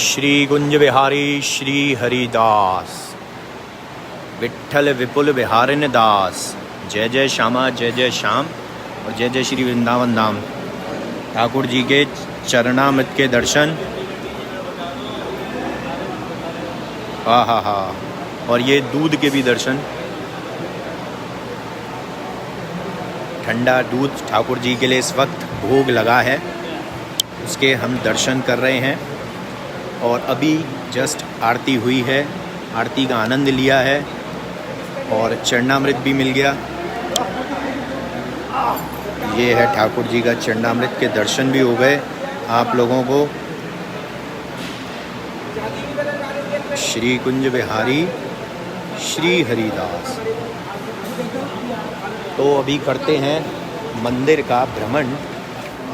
श्री कुंज बिहारी श्री हरिदास विठ्ठल विपुल बिहारिन दास। जय जय श्यामा जय जय श्याम और जय जय श्री वृंदावन धाम। ठाकुर जी के चरणामृत के दर्शन, हाँ हाँ हाँ, और ये दूध के भी दर्शन। ठंडा दूध ठाकुर जी के लिए इस वक्त भोग लगा है, उसके हम दर्शन कर रहे हैं। और अभी जस्ट आरती हुई है, आरती का आनंद लिया है और चरणामृत भी मिल गया। ये है ठाकुर जी का चरणामृत के दर्शन भी हो गए आप लोगों को। श्री कुंज बिहारी श्री हरिदास। तो अभी करते हैं मंदिर का भ्रमण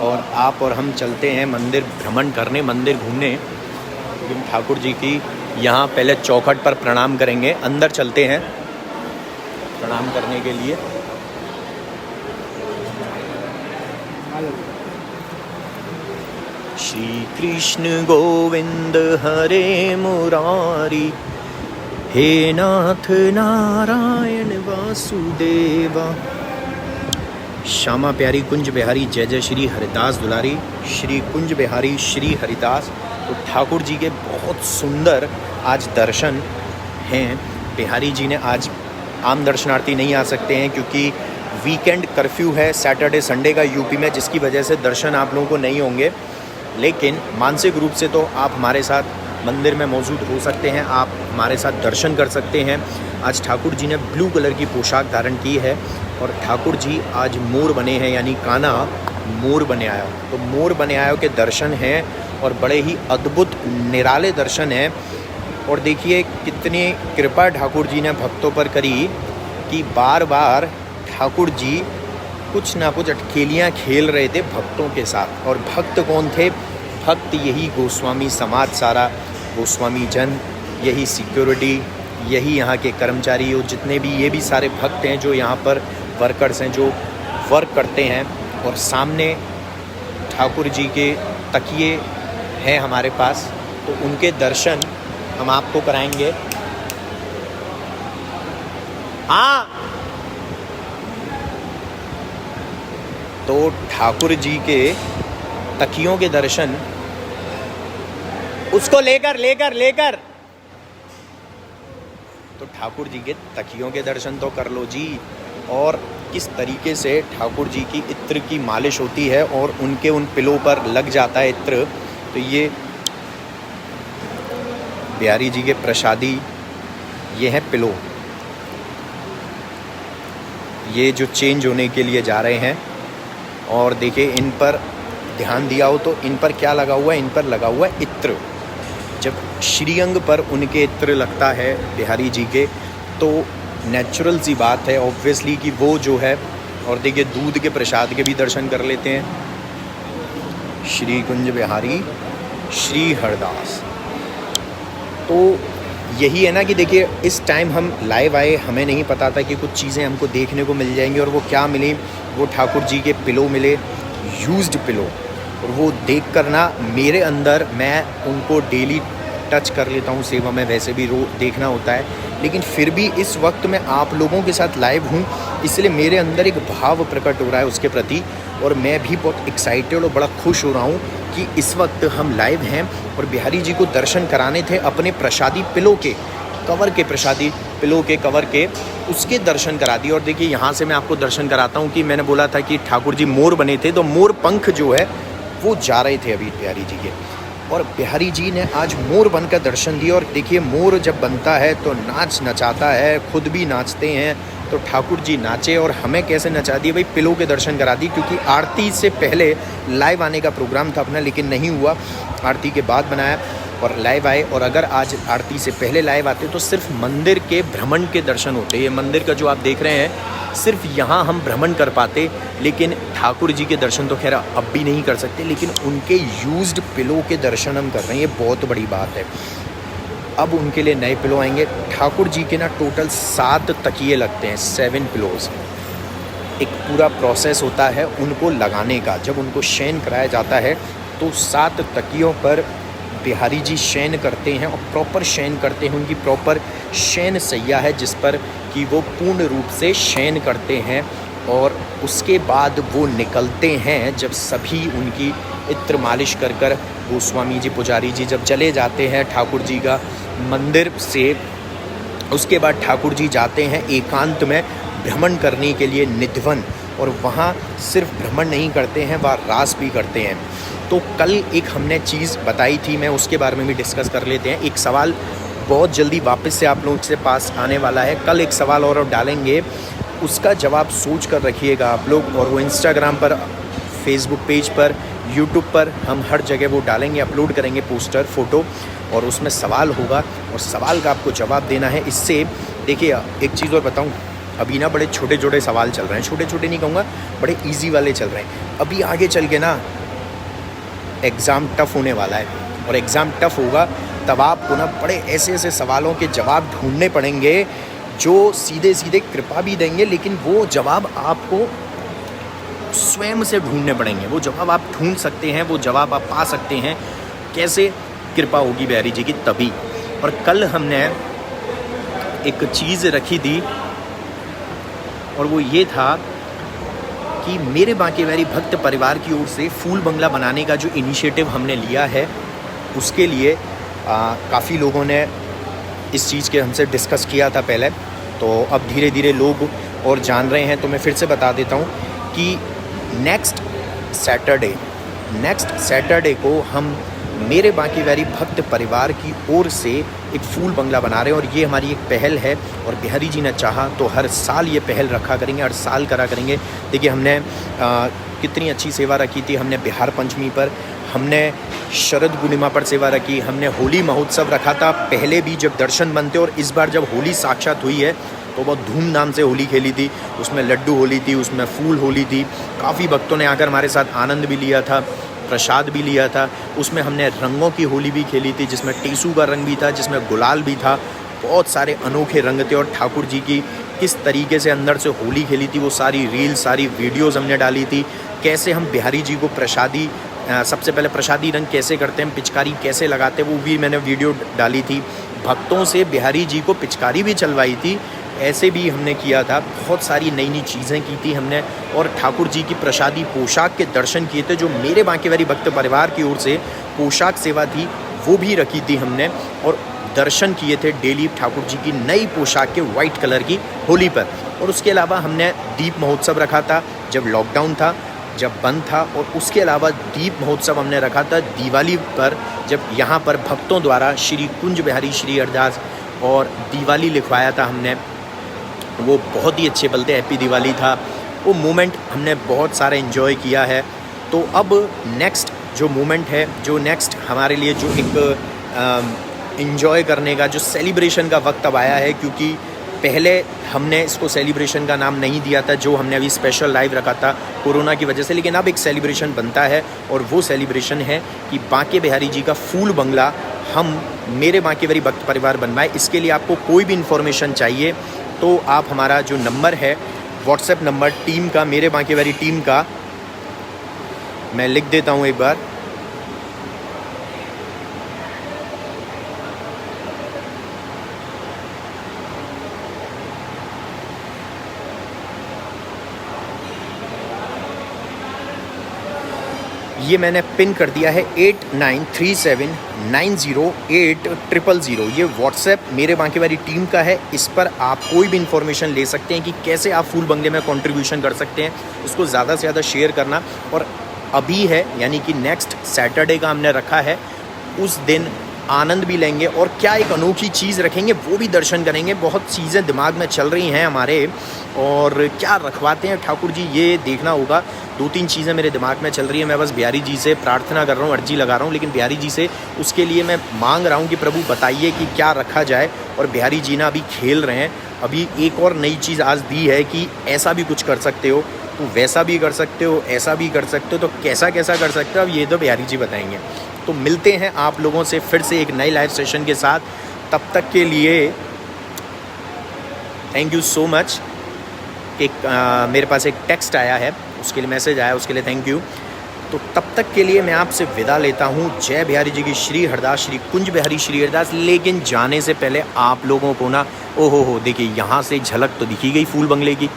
और आप और हम चलते हैं मंदिर भ्रमण करने, मंदिर घूमने। लेकिन ठाकुर जी की यहाँ पहले चौखट पर प्रणाम करेंगे, अंदर चलते हैं प्रणाम करने के लिए। श्री कृष्ण गोविंद हरे मुरारी, हे नाथ नारायण वासुदेवा। श्यामा प्यारी कुंज बिहारी जय जय श्री हरिदास दुलारी। श्री कुंज बिहारी श्री हरिदास। तो ठाकुर जी के बहुत सुंदर आज दर्शन हैं। बिहारी जी ने आज आम दर्शनार्थी नहीं आ सकते हैं क्योंकि वीकेंड कर्फ्यू है सैटरडे संडे का यूपी में, जिसकी वजह से दर्शन आप लोगों को नहीं होंगे। लेकिन मानसिक रूप से तो आप हमारे साथ मंदिर में मौजूद हो सकते हैं, आप हमारे साथ दर्शन कर सकते हैं। आज ठाकुर जी ने ब्लू कलर की पोशाक धारण की है और ठाकुर जी आज मोर बने हैं, यानी कान्हा मोर बने आया। तो मोर बने आयो के दर्शन हैं और बड़े ही अद्भुत निराले दर्शन हैं। और देखिए कितनी कृपा ठाकुर जी ने भक्तों पर करी कि बार बार ठाकुर जी कुछ ना कुछ अटखेलियाँ खेल रहे थे भक्तों के साथ। और भक्त कौन थे? भक्त यही गोस्वामी समाज, सारा गोस्वामी जन, यही सिक्योरिटी, यही यहाँ के कर्मचारी और जितने भी ये भी सारे भक्त हैं जो यहाँ पर वर्कर्स हैं, जो वर्क करते हैं। और सामने ठाकुर जी के तकिए हैं हमारे पास, तो उनके दर्शन हम आपको कराएंगे। हाँ, तो ठाकुर जी के तकियों के दर्शन, उसको लेकर तो ठाकुर जी के तकियों के दर्शन तो कर लो जी। और किस तरीके से ठाकुर जी की इत्र की मालिश होती है और उनके उन पिलो पर लग जाता है इत्र। तो ये बिहारी जी के प्रसादी, ये है पिलो, ये जो चेंज होने के लिए जा रहे हैं। और देखिए इन पर ध्यान दिया हो तो इन पर क्या लगा हुआ है? इन पर लगा हुआ है इत्र। जब श्रीअंग पर उनके इत्र लगता है बिहारी जी के, तो नेचुरल सी बात है ऑब्वियसली कि वो जो है। और देखिए दूध के प्रसाद के भी दर्शन कर लेते हैं। श्री कुंज बिहारी श्री हरदास। तो यही है ना कि देखिए इस टाइम हम लाइव आए, हमें नहीं पता था कि कुछ चीज़ें हमको देखने को मिल जाएंगी। और वो क्या मिली? वो ठाकुर जी के पिलो मिले, यूज्ड पिलो। और वो देख कर ना मेरे अंदर, मैं उनको डेली टच कर लेता हूँ सेवा में, वैसे भी देखना होता है, लेकिन फिर भी इस वक्त मैं आप लोगों के साथ लाइव हूँ, इसलिए मेरे अंदर एक भाव प्रकट हो रहा है उसके प्रति। और मैं भी बहुत एक्साइटेड और बड़ा खुश हो रहा हूँ कि इस वक्त हम लाइव हैं और बिहारी जी को दर्शन कराने थे अपने प्रसादी पिलो के कवर के, प्रसादी पिलो के कवर के, उसके दर्शन करा दिए। और देखिए यहाँ से मैं आपको दर्शन कराता हूँ कि मैंने बोला था कि ठाकुर जी मोर बने थे, तो मोर पंख जो है वो जा रहे थे अभी बिहारी जी के। और बिहारी जी ने आज मोर बनकर दर्शन दिए। और देखिए मोर जब बनता है तो नाच नचाता है, खुद भी नाचते हैं। तो ठाकुर जी नाचे और हमें कैसे नचा दिए भाई? पिलो के दर्शन करा दी, क्योंकि आरती से पहले लाइव आने का प्रोग्राम था अपना, लेकिन नहीं हुआ, आरती के बाद बनाया और लाइव आए। और अगर आज आरती से पहले लाइव आते तो सिर्फ मंदिर के भ्रमण के दर्शन होते। ये मंदिर का जो आप देख रहे हैं, सिर्फ यहाँ हम भ्रमण कर पाते, लेकिन ठाकुर जी के दर्शन तो खैर अब भी नहीं कर सकते, लेकिन उनके यूज्ड पिलो के दर्शन हम कर रहे हैं। ये बहुत बड़ी बात है। अब उनके लिए नए पिलो आएंगे। ठाकुर जी के ना टोटल 7 तकिए लगते हैं, 7 पिलोज़। एक पूरा प्रोसेस होता है उनको लगाने का। जब उनको शयन कराया जाता है तो 7 तकियों पर बिहारी जी शयन करते हैं और प्रॉपर शयन करते हैं। उनकी प्रॉपर शयन सैया है जिस पर कि वो पूर्ण रूप से शयन करते हैं और उसके बाद वो निकलते हैं जब सभी उनकी इत्र मालिश कर गोस्वामी जी पुजारी जी जब चले जाते हैं ठाकुर जी का मंदिर से। उसके बाद ठाकुर जी जाते हैं एकांत में भ्रमण करने के लिए निधिवन, और वहाँ सिर्फ भ्रमण नहीं करते हैं, वह रास भी करते हैं। तो कल एक हमने चीज़ बताई थी, मैं उसके बारे में भी डिस्कस कर लेते हैं। एक सवाल बहुत जल्दी वापस से आप लोगों के पास आने वाला है। कल एक सवाल और डालेंगे, उसका जवाब सोच कर रखिएगा आप लोग, और वो इंस्टाग्राम पर, फेसबुक पेज पर, यूट्यूब पर हम हर जगह वो डालेंगे, अपलोड करेंगे पोस्टर, फ़ोटो, और उसमें सवाल होगा और सवाल का आपको जवाब देना है। इससे देखिए एक चीज़ और बताऊं, अभी ना बड़े छोटे छोटे सवाल चल रहे हैं, छोटे छोटे नहीं कहूँगा, बड़े इजी वाले चल रहे हैं। अभी आगे चल के ना एग्ज़ाम टफ़ होने वाला है, और एग्ज़ाम टफ़ होगा तब आपको ना बड़े ऐसे ऐसे सवालों के जवाब ढूंढने पड़ेंगे जो सीधे सीधे कृपा भी देंगे, लेकिन वो जवाब आपको स्वयं से ढूंढने पड़ेंगे। वो जवाब आप ढूंढ सकते हैं, वो जवाब आप पा सकते हैं कैसे? कृपा होगी बिहारी जी की तभी। और कल हमने एक चीज़ रखी थी और वो ये था कि मेरे बांके बिहारी भक्त परिवार की ओर से फूल बंगला बनाने का जो इनिशिएटिव हमने लिया है, उसके लिए काफ़ी लोगों ने इस चीज़ के हमसे डिस्कस किया था पहले, तो अब धीरे धीरे लोग और जान रहे हैं। तो मैं फिर से बता देता हूँ कि नेक्स्ट सैटरडे को हम मेरे बांके बिहारी भक्त परिवार की ओर से एक फूल बंगला बना रहे हैं, और ये हमारी एक पहल है। और बिहारी जी ने चाहा तो हर साल ये पहल रखा करेंगे, हर साल करा करेंगे। देखिए हमने कितनी अच्छी सेवा रखी थी, हमने बिहार पंचमी पर, हमने शरद पूर्णिमा पर सेवा रखी, हमने होली महोत्सव रखा था पहले भी जब दर्शन बनते, और इस बार जब होली साक्षात हुई है तो बहुत धूमधाम से होली खेली थी। उसमें लड्डू होली थी, उसमें फूल होली थी, काफ़ी भक्तों ने आकर हमारे साथ आनंद भी लिया था, प्रसाद भी लिया था। उसमें हमने रंगों की होली भी खेली थी, जिसमें टेसू का रंग भी था, जिसमें गुलाल भी था। बहुत सारे अनोखे रंग थे, और ठाकुर जी की किस तरीके से अंदर से होली खेली थी वो सारी रील, सारी वीडियोज़ हमने डाली थी। कैसे हम बिहारी जी को प्रसादी, सबसे पहले प्रसादी रंग कैसे करते हैं, पिचकारी कैसे लगाते हैं, वो भी मैंने वीडियो डाली थी। भक्तों से बिहारी जी को पिचकारी भी चलवाई थी, ऐसे भी हमने किया था। बहुत सारी नई नई चीज़ें की थी हमने, और ठाकुर जी की प्रसादी पोशाक के दर्शन किए थे। जो मेरे बांके बिहारी भक्त परिवार की ओर से पोशाक सेवा थी वो भी रखी थी हमने, और दर्शन किए थे डेली ठाकुर जी की नई पोशाक के वाइट कलर की होली पर। और उसके अलावा हमने दीप महोत्सव रखा था जब लॉकडाउन था, जब बंद था, और उसके अलावा दीप महोत्सव हमने रखा था दिवाली पर, जब यहाँ पर भक्तों द्वारा श्री कुंज बिहारी श्री अरदास और दिवाली लिखवाया था हमने। वो बहुत ही अच्छे पल थे, हैप्पी दिवाली था वो मोमेंट, हमने बहुत सारा एंजॉय किया है। तो अब नेक्स्ट जो मोमेंट है, जो नेक्स्ट हमारे लिए जो एक एंजॉय करने का, जो सेलिब्रेशन का वक्त अब आया है, क्योंकि पहले हमने इसको सेलिब्रेशन का नाम नहीं दिया था, जो हमने अभी स्पेशल लाइव रखा था कोरोना की वजह से, लेकिन अब एक सेलिब्रेशन बनता है, और वो सेलिब्रेशन है कि बांके बिहारी जी का फूल बंगला हम मेरे बांके बिहारी भक्त परिवार बनवाए। इसके लिए आपको कोई भी इन्फॉर्मेशन चाहिए तो आप हमारा जो नंबर है व्हाट्सएप नंबर टीम का, मेरे बांके बिहारी टीम का, मैं लिख देता हूँ एक बार। ये मैंने पिन कर दिया है 8937908000। ये व्हाट्सएप मेरे बांके बिहारी टीम का है। इस पर आप कोई भी इन्फॉर्मेशन ले सकते हैं कि कैसे आप फूल बंगले में कंट्रीब्यूशन कर सकते हैं। उसको ज़्यादा से ज़्यादा शेयर करना, और अभी है यानी कि नेक्स्ट सैटरडे का हमने रखा है, उस दिन आनंद भी लेंगे, और क्या एक अनोखी चीज़ रखेंगे वो भी दर्शन करेंगे। बहुत चीज़ें दिमाग में चल रही हैं हमारे, और क्या रखवाते हैं ठाकुर जी ये देखना होगा। 2-3 चीज़ें मेरे दिमाग में चल रही है, मैं बस बिहारी जी से प्रार्थना कर रहा हूँ, अर्जी लगा रहा हूँ, लेकिन बिहारी जी से उसके लिए मैं मांग रहा हूँ कि प्रभु बताइए कि क्या रखा जाए। और बिहारी जी ना अभी खेल रहे हैं, अभी एक और नई चीज़ आज दी है कि ऐसा भी कुछ कर सकते हो, तो वैसा भी कर सकते हो, ऐसा भी कर सकते हो, तो कैसा कैसा कर सकते हो अब ये तो बिहारी जी बताएंगे। तो मिलते हैं आप लोगों से फिर से एक नए लाइव सेशन के साथ। तब तक के लिए थैंक यू सो मच। एक मेरे पास एक टेक्स्ट आया है, उसके लिए मैसेज आया, उसके लिए थैंक यू। तो तब तक के लिए मैं आपसे विदा लेता हूँ। जय बिहारी जी की श्री हरदास, श्री कुंज बिहारी श्री हरदास। लेकिन जाने से पहले आप लोगों को ना, ओहो हो, देखिए यहाँ से झलक तो दिखी गई फूल बंगले की,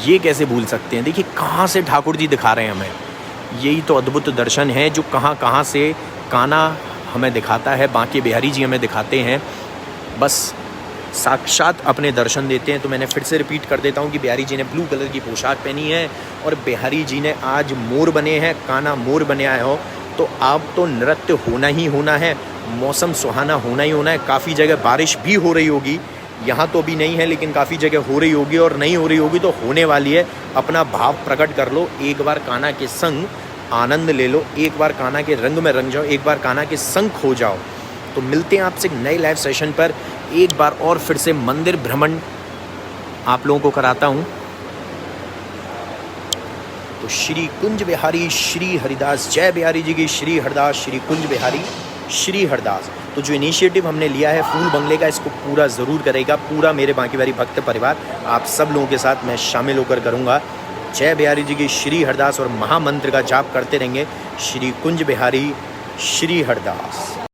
ये कैसे भूल सकते हैं। देखिए कहाँ से ठाकुर जी दिखा रहे हैं हमें, यही तो अद्भुत दर्शन है जो कहाँ कहाँ से कान्हा हमें दिखाता है, बांके बिहारी जी हमें दिखाते हैं, बस साक्षात अपने दर्शन देते हैं। तो मैंने फिर से रिपीट कर देता हूँ कि बिहारी जी ने ब्लू कलर की पोशाक पहनी है और बिहारी जी ने आज मोर बने हैं, कान्हा मोर बने आए हो, तो अब तो नृत्य होना ही होना है, मौसम सुहाना होना ही होना है। काफ़ी जगह बारिश भी हो रही होगी, यहाँ तो अभी नहीं है लेकिन काफ़ी जगह हो रही होगी, और नहीं हो रही होगी तो होने वाली है। अपना भाव प्रकट कर लो, एक बार कान्हा के संग आनंद ले लो, एक बार कान्हा के रंग में रंग जाओ, एक बार कान्हा के संग खो जाओ। तो मिलते हैं आपसे नए लाइव सेशन पर। एक बार और फिर से मंदिर भ्रमण आप लोगों को कराता हूँ। तो श्री कुंज बिहारी श्री हरिदास, जय बिहारी जी की श्री हरदास, श्री कुंज बिहारी श्री हरदास। तो जो इनिशिएटिव हमने लिया है फूल बंगले का, इसको पूरा ज़रूर करेगा पूरा मेरे बांके बिहारी भक्त परिवार, आप सब लोगों के साथ मैं शामिल होकर करूँगा। जय बिहारी जी की श्री हरदास, और महामंत्र का जाप करते रहेंगे, श्री कुंज बिहारी श्री हरदास।